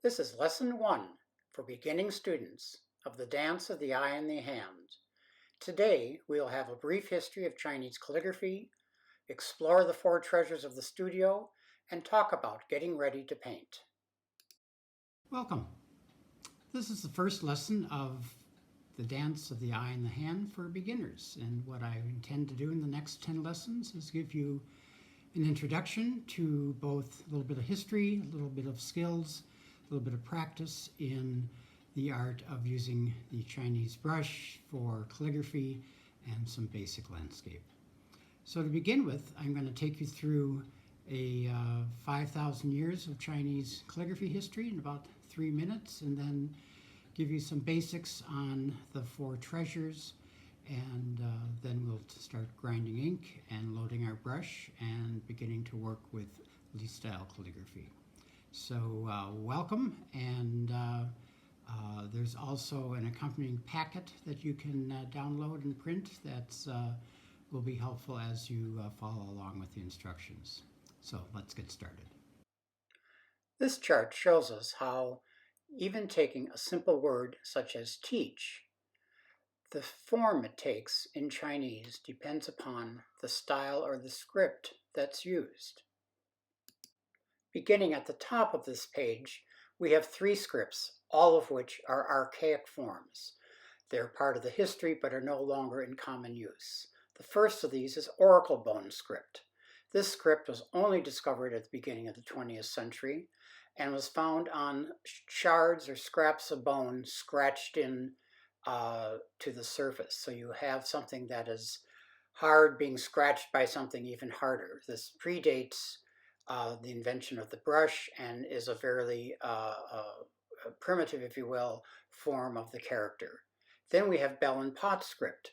This is Lesson 1 for beginning students of the Dance of the Eye and the Hand. Today, we'll have a brief history of Chinese calligraphy, explore the 4 treasures of the studio, and talk about getting ready to paint. Welcome. This is the first lesson of the Dance of the Eye and the Hand for beginners. And what I intend to do in the next 10 lessons is give you an introduction to both a little bit of history, a little bit of skills, a little bit of practice in the art of using the Chinese brush for calligraphy and some basic landscape. So to begin with, I'm going to take you through a 5,000 years of Chinese calligraphy history in about 3 minutes, and then give you some basics on the 4 treasures, and then we'll start grinding ink and loading our brush and beginning to work with Li-style calligraphy. So welcome, and there's also an accompanying packet that you can download and print that will be helpful as you follow along with the instructions. So let's get started. This chart shows us how even taking a simple word such as teach, the form it takes in Chinese depends upon the style or the script that's used. Beginning at the top of this page, we have 3 scripts, all of which are archaic forms. They're part of the history but are no longer in common use. The first of these is oracle bone script. This script was only discovered at the beginning of the 20th century and was found on shards or scraps of bone scratched in to the surface. So you have something that is hard being scratched by something even harder. This predates the invention of the brush and is a fairly primitive, if you will, form of the character. Then we have bell and pot script,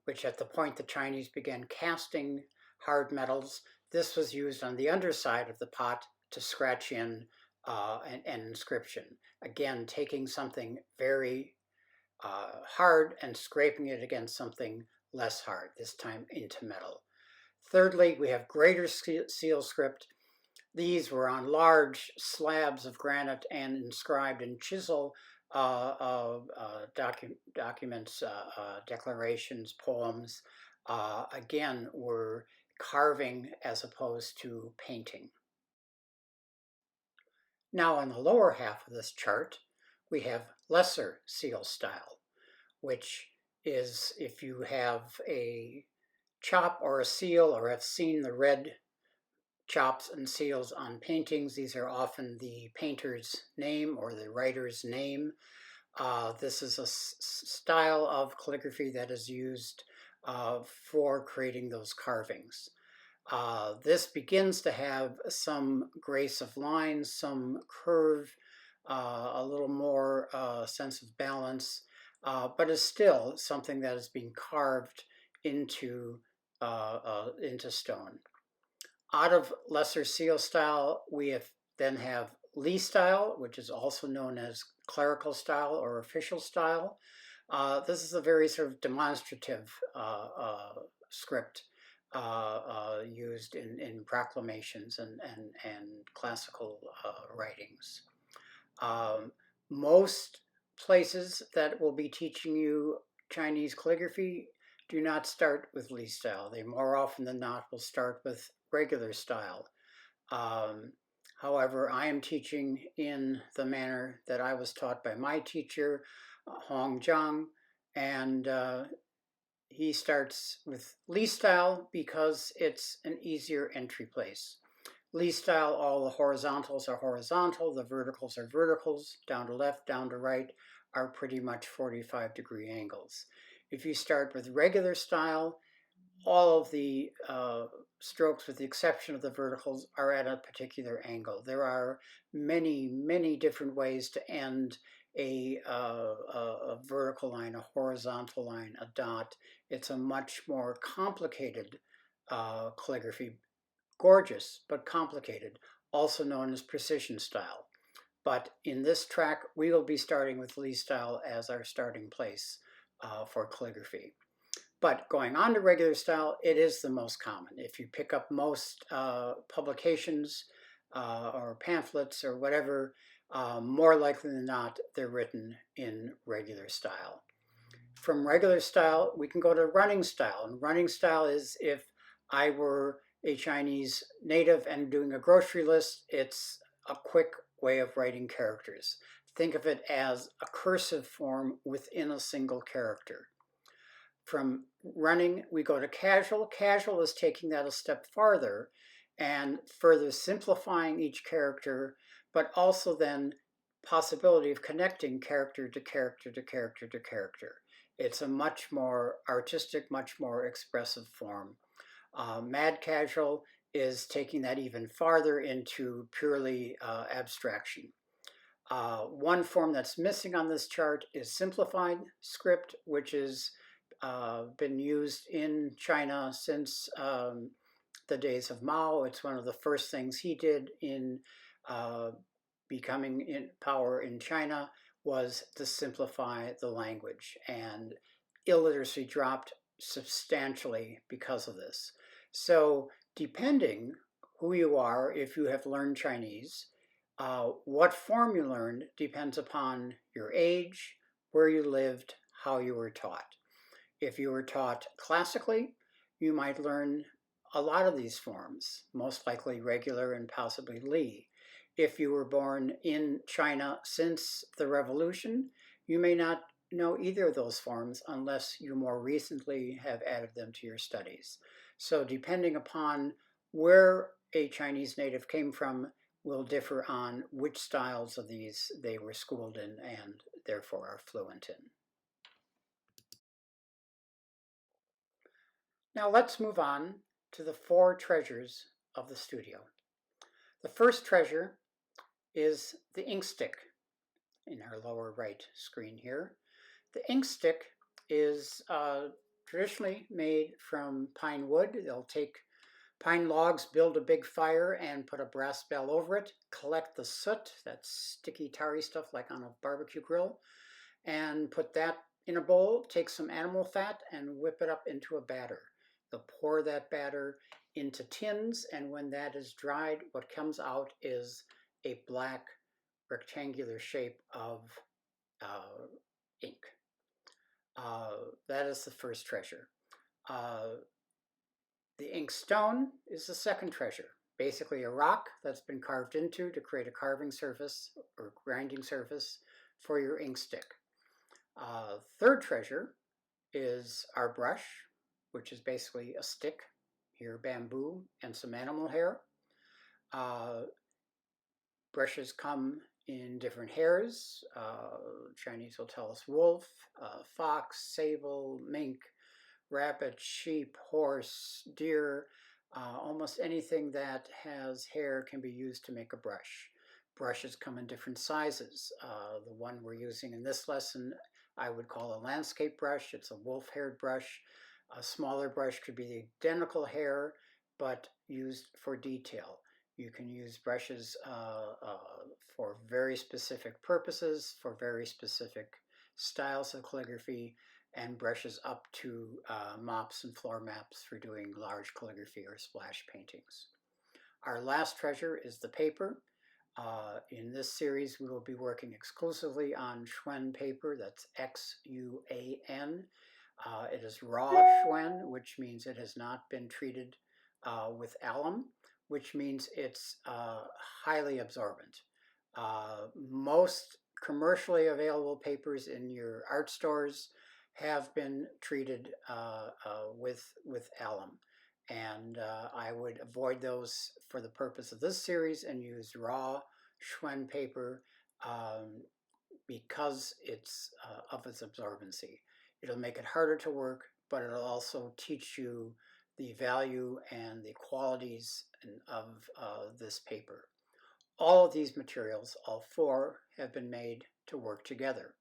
which at the point the Chinese began casting hard metals, this was used on the underside of the pot to scratch in an inscription. Again, taking something very hard and scraping it against something less hard, this time into metal. Thirdly, we have greater seal script. These were on large slabs of granite and inscribed in chisel documents, declarations, poems, again, were carving as opposed to painting. Now on the lower half of this chart, we have lesser seal style, which is if you have a chop or a seal or have seen the red chops and seals on paintings, these are often the painter's name or the writer's name. This is a style of calligraphy that is used for creating those carvings. This begins to have some grace of lines, some curve, a little more sense of balance, but is still something that is being carved into stone. Out of lesser seal style, we then have Li style, which is also known as clerical style or official style. This is a very sort of demonstrative script used in proclamations and classical writings. Most places that will be teaching you Chinese calligraphy do not start with Li style. They more often than not will start with regular style. However, I am teaching in the manner that I was taught by my teacher, Hong Zhang, and he starts with Li style because it's an easier entry place. Li style, all the horizontals are horizontal, the verticals are verticals, down to left, down to right are pretty much 45-degree angles. If you start with regular style, all of the strokes, with the exception of the verticals, are at a particular angle. There are many, many different ways to end a vertical line, a horizontal line, a dot. It's a much more complicated calligraphy, gorgeous but complicated, also known as precision style. But in this track, we will be starting with Li style as our starting place for calligraphy. But going on to regular style, it is the most common. If you pick up most publications or pamphlets or whatever, more likely than not, they're written in regular style. From regular style, we can go to running style. And running style is if I were a Chinese native and doing a grocery list, it's a quick way of writing characters. Think of it as a cursive form within a single character. From running, we go to casual. Casual is taking that a step farther and further simplifying each character, but also then possibility of connecting character to character to character to character. It's a much more artistic, much more expressive form. Mad casual is taking that even farther into purely abstraction. One form that's missing on this chart is simplified script, which has been used in China since the days of Mao. It's one of the first things he did in becoming in power in China was to simplify the language, and illiteracy dropped substantially because of this. So depending who you are, if you have learned Chinese, what form you learned depends upon your age, where you lived, how you were taught. If you were taught classically, you might learn a lot of these forms, most likely regular and possibly Li. If you were born in China since the revolution, you may not know either of those forms unless you more recently have added them to your studies. So depending upon where a Chinese native came from will differ on which styles of these they were schooled in and therefore are fluent in. Now let's move on to the 4 treasures of the studio. The first treasure is the ink stick in our lower right screen here. The ink stick is traditionally made from pine wood. They'll take pine logs, build a big fire, and put a brass bell over it, collect the soot, that sticky, tarry stuff like on a barbecue grill, and put that in a bowl, take some animal fat, and whip it up into a batter. They'll pour that batter into tins, and when that is dried, what comes out is a black rectangular shape of ink. That is the first treasure. The ink stone is the second treasure, basically a rock that's been carved into to create a carving surface or grinding surface for your ink stick. Third treasure is our brush, which is basically a stick, here bamboo, and some animal hair. Brushes come in different hairs. Chinese will tell us wolf, fox, sable, mink, rabbit, sheep, horse, deer. Almost anything that has hair can be used to make a brush. Brushes come in different sizes. The one we're using in this lesson I would call a landscape brush. It's a wolf-haired brush. A smaller brush could be the identical hair, but used for detail. You can use brushes for very specific purposes, for very specific styles of calligraphy, and brushes up to mops and floor maps for doing large calligraphy or splash paintings. Our last treasure is the paper. In this series, we will be working exclusively on Xuan paper. That's Xuan. It is raw Xuan, which means it has not been treated with alum, which means it's highly absorbent. Most commercially available papers in your art stores have been treated with alum. And I would avoid those for the purpose of this series and use raw Xuan paper because it's of its absorbency. It'll make it harder to work, but it'll also teach you the value and the qualities of this paper. All of these materials, all 4, have been made to work together.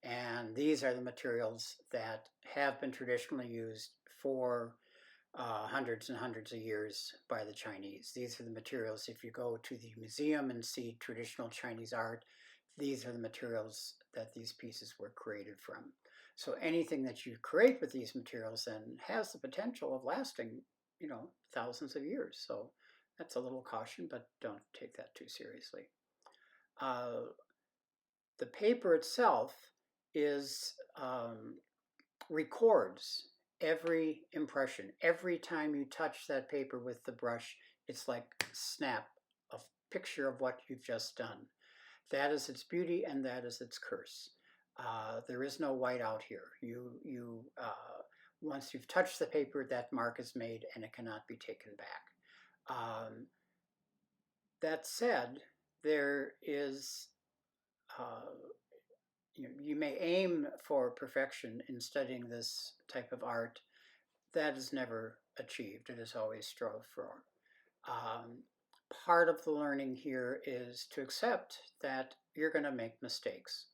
And these are the materials that have been traditionally used for hundreds and hundreds of years by the Chinese. These are the materials, if you go to the museum and see traditional Chinese art, these are the materials that these pieces were created from. So anything that you create with these materials then has the potential of lasting, thousands of years. So that's a little caution, but don't take that too seriously. the paper itself records every impression. Every time you touch that paper with the brush, it's like snap, a picture of what you've just done. That is its beauty, and that is its curse. There is no whiteout here. Once you've touched the paper, that mark is made, and it cannot be taken back. That said, there is you may aim for perfection in studying this type of art. That is never achieved. It is always strove for. Part of the learning here is to accept that you're going to make mistakes.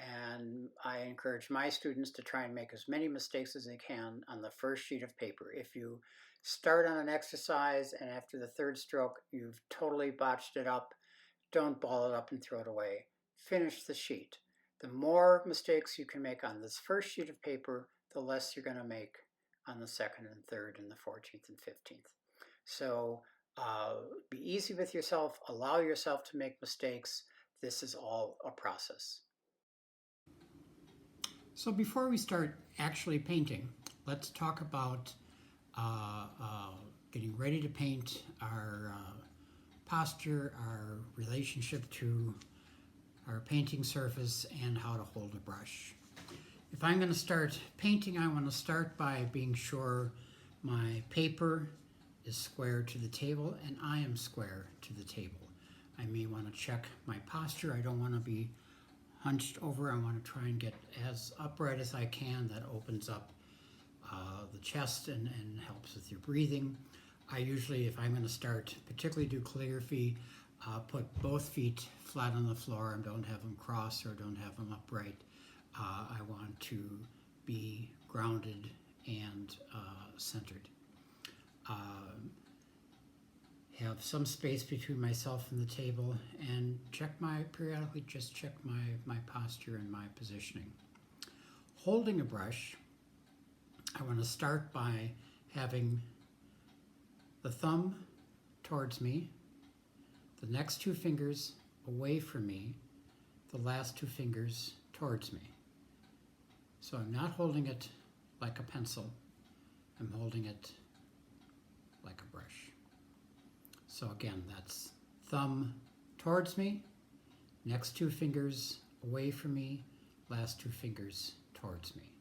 And I encourage my students to try and make as many mistakes as they can on the first sheet of paper. If you start on an exercise and after the third stroke you've totally botched it up, don't ball it up and throw it away. Finish the sheet. The more mistakes you can make on this first sheet of paper, the less you're going to make on the second and third and the 14th and 15th. So be easy with yourself. Allow yourself to make mistakes. This is all a process. So before we start actually painting, let's talk about getting ready to paint, our posture, our relationship to our painting surface, and how to hold a brush. If I'm going to start painting, I want to start by being sure my paper is square to the table and I am square to the table. I may want to check my posture. I don't want to be hunched over. I want to try and get as upright as I can. That opens up the chest and helps with your breathing. I usually, if I'm going to start, particularly do calligraphy, put both feet flat on the floor and don't have them cross or don't have them upright. I want to be grounded and centered. Have some space between myself and the table, and periodically just check my posture and my positioning. Holding a brush, I want to start by having the thumb towards me, the next two fingers away from me, the last two fingers towards me. So I'm not holding it like a pencil, I'm holding it like a brush. So again, that's thumb towards me, next two fingers away from me, last two fingers towards me.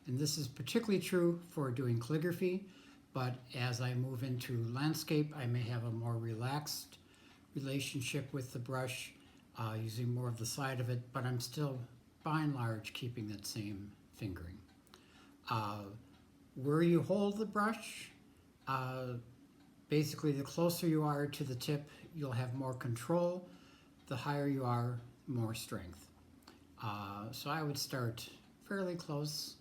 And this is particularly true for doing calligraphy, but as I move into landscape, I may have a more relaxed relationship with the brush, using more of the side of it, but I'm still, by and large, keeping that same fingering. Where you hold the brush, basically the closer you are to the tip, you'll have more control. The higher you are, more strength. So I would start fairly close.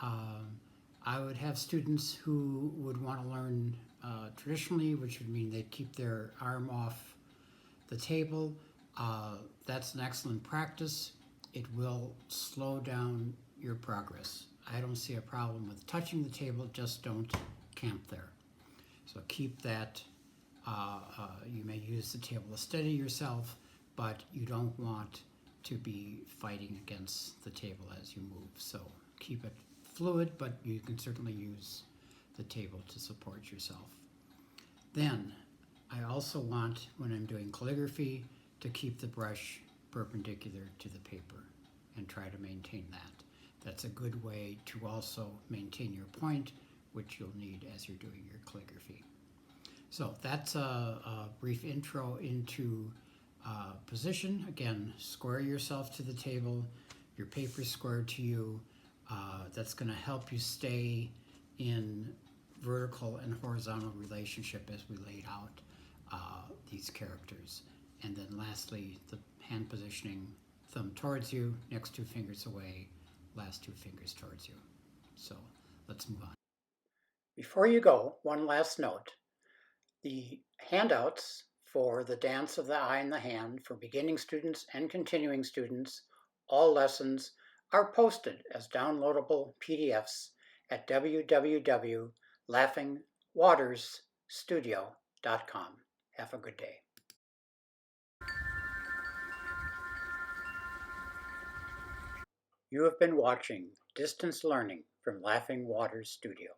I would have students who would want to learn traditionally, which would mean they'd keep their arm off the table. That's an excellent practice. It will slow down your progress. I don't see a problem with touching the table, just don't camp there. So keep that. You may use the table to steady yourself, but you don't want to be fighting against the table as you move. So keep it fluid, but you can certainly use the table to support yourself. Then I also want, when I'm doing calligraphy, to keep the brush perpendicular to the paper and try to maintain that. That's a good way to also maintain your point, which you'll need as you're doing your calligraphy. So that's a brief intro into position. Again, square yourself to the table, your paper's squared to you. That's going to help you stay in vertical and horizontal relationship as we laid out these characters. And then lastly, the hand positioning, thumb towards you, next two fingers away, last two fingers towards you. So let's move on. Before you go, one last note. The handouts for the Dance of the Eye and the Hand for beginning students and continuing students, all lessons, are posted as downloadable PDFs at www.laughingwatersstudio.com. Have a good day. You have been watching Distance Learning from Laughing Waters Studio.